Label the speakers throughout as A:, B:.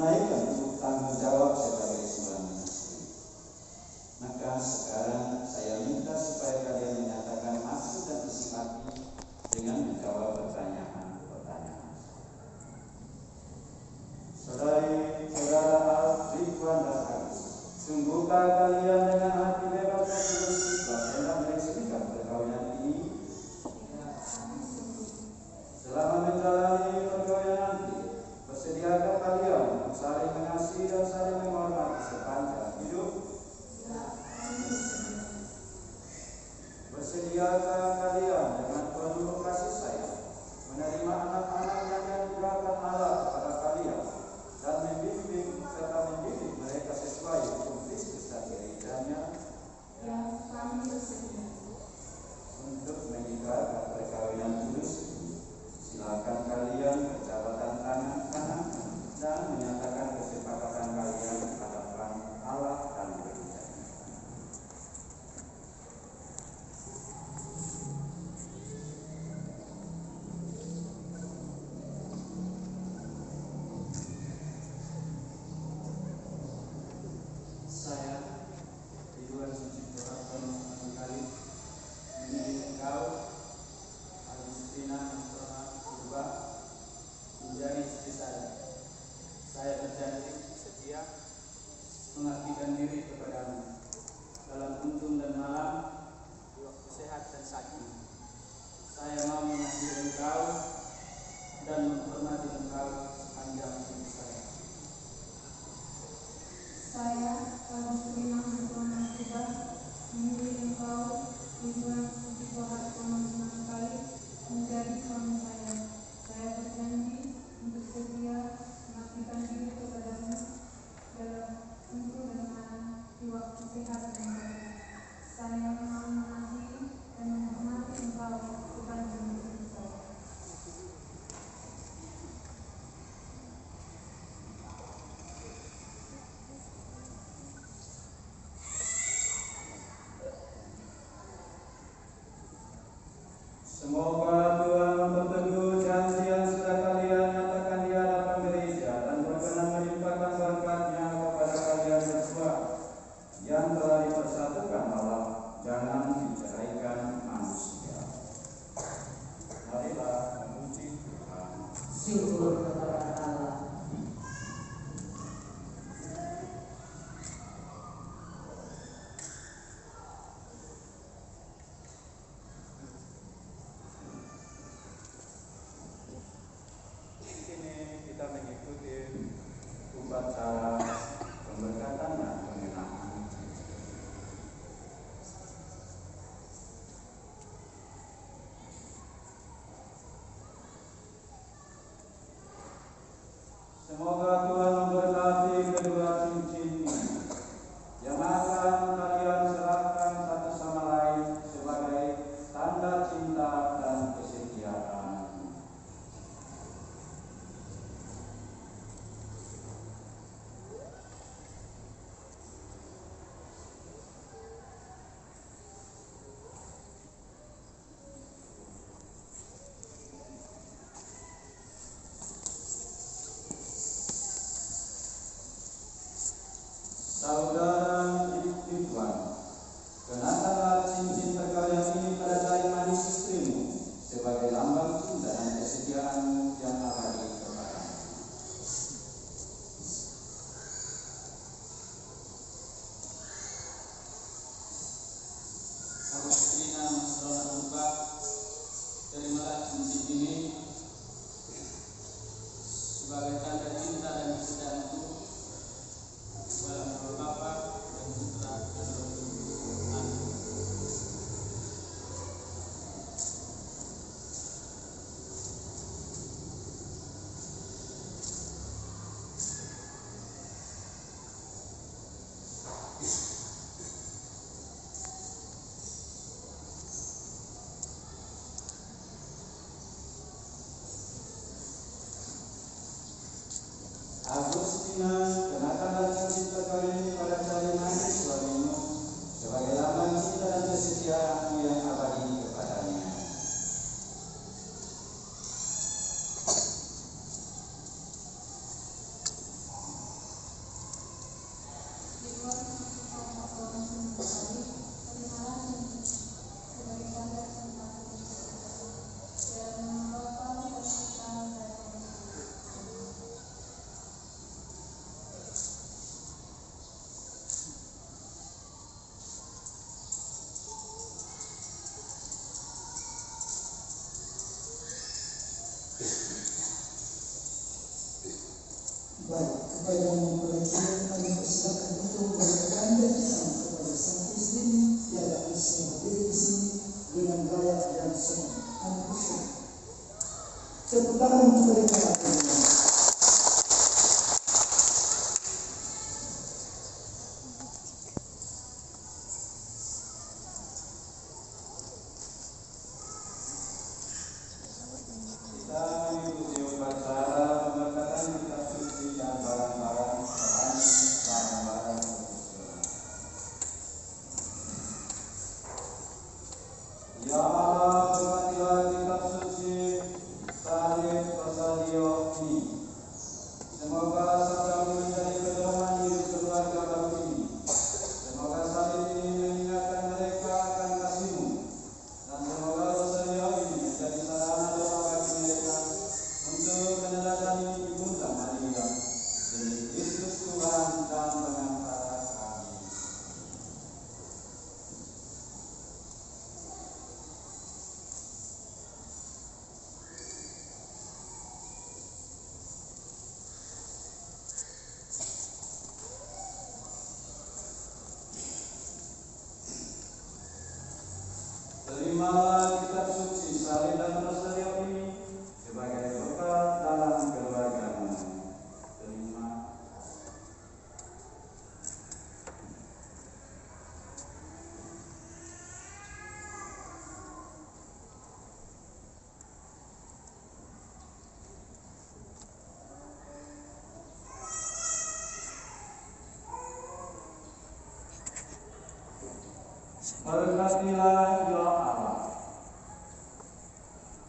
A: menunaikan tanggung jawab sebagai seorang istri. Maka sekarang saya minta supaya kalian menyatakan maksud dan isi hati dengan menjawab pertanyaan-pertanyaan. Saudara Al, Ridwan dan Agus, sungguhkah kalian dengan hati bebas dan tulus ikhlas hendak meresmikan perkawinan ini? Selama menjalani perkawinan nanti, bersediakah kalian untuk saling mengasihi dan saling menghormati sepanjang hidup? Bersediakah kalian dengan penuh kasih sayang menerima anak-anak yang dianugerahkan Allah kepada kalian dan membimbing serta mendidik mereka sesuai hukum Kristus dan gerejanya?
B: Ya, kami bersedia.
A: Untuk mengikrarkan perkawinan tulus ini, silakan kalian berjabatan tangan kanan dan menyatakan kesepakatan kalian di hadapan Allah dan gerejanya. Saya, Ridwan Sucipto Hartono Manungkalit, memilih engkau, Agustina Nasrona Purba, menjadi istri saya. Saya berjanji setia mengabdikan diri kepadamu dalam untung dan malam, di waktu sehat dan sakit. Saya mau mengasihi engkau dan menghormati engkau sepanjang hidup saya.
B: Saya, Agustina Nasrona Purba, memilih engkau, Ridwan Sucipto Hartono Manungkalit, menjadi suami saya. Saya berjanji untuk setia mengabdikan diri kepadamu dalam untung dan malam, di waktu sehat dan sakit. Saya mau mengasihi dan menghormati engkau sepanjang hidup saya.
A: Semoga Tuhan memperteguh janji yang sudah kalian nyatakan di hadapan gereja dan berkenan melimpahkan berkat-Nya kepada kalian berdua yang telah dipersatukan Allah, jangan diceraikan manusia. Marilah memuji Tuhan.
C: Syukur kepada Allah.
A: Di sini kita mengikuti upacara pemberkatan dan pengenalan. Semoga Tuhan memberkati kedua cincin ini yang akan kalian serahkan satu sama lain sebagai tanda cinta dan kesetiaan. Saudara Ridwan, kenakanlah cincin perkawinan ini pada jari manis istrimu sebagai lambang cinta dan kesetiaanmu yang abadi kepadamu. Agustina Nasrona Purba, terimalah cincin ini sebagai tanda cinta dan kesetiaanku dalam nama Bapa dan Putra dan Roh Kudus. Amin. Agustina, kenakanlah cincin perkawinan ini pada jari manis suamimu sebagai lambang cinta dan kesetiaanmu yang abadi kepadanya.
D: Baik, kepada mempelajari kami persilakan untuk berkanda kita kepada sang istri yang akan hadir di sini dengan gaya yang sangat antusias. Tepuk tangan untuk mereka.
A: Ya Allah, berkatilah kitab suci salib Rosario ini. Semoga sabdamu menjadi pedoman hidup keluarga baru ini. Semoga salib ini mengingatkan mereka akan kasih-Mu. Dan semoga Rosario ini menjadi sarana doa bagi mereka untuk meneladani Ibunda Maria demi Kristus Tuhan dan pengantara kami. Terimalah kitab suci salib dan rosario ini sebagai berkat dalam keluargamu. Terima. Berkatilah ya Allah,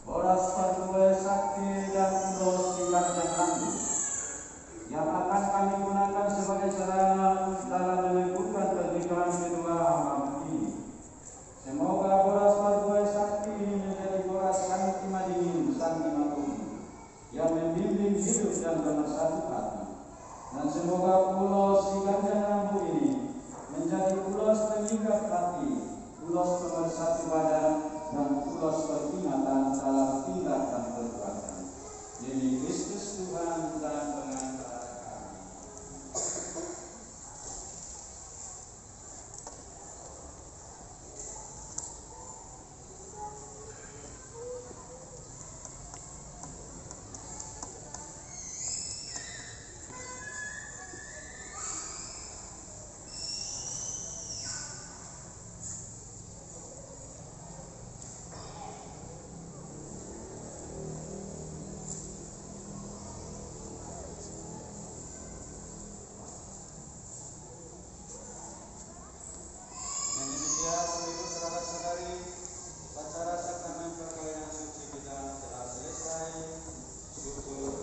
A: boras perdua sakti dan ulos silat yang anggun, yang akan kami gunakan sebagai sarana dalam menyebutkan pernikahan kedua hamba ini. Semoga boras perdua sakti ini menjadi boras Sang Madinin Sang Imatung yang membimbing hidup dan bersatu hati. Dan semoga ulos si ganjang lampu ini menjadi ulos pengikat hati, ulos pemersatu badan, dan ulos peringatan dalam tingkah dan perbuatan. Demi Kristus Tuhan dan pengantara kami. Dengan demikian, Bapak-Ibu saudara-saudari, upacara sakramen perkawinan suci kita telah selesai. Syukur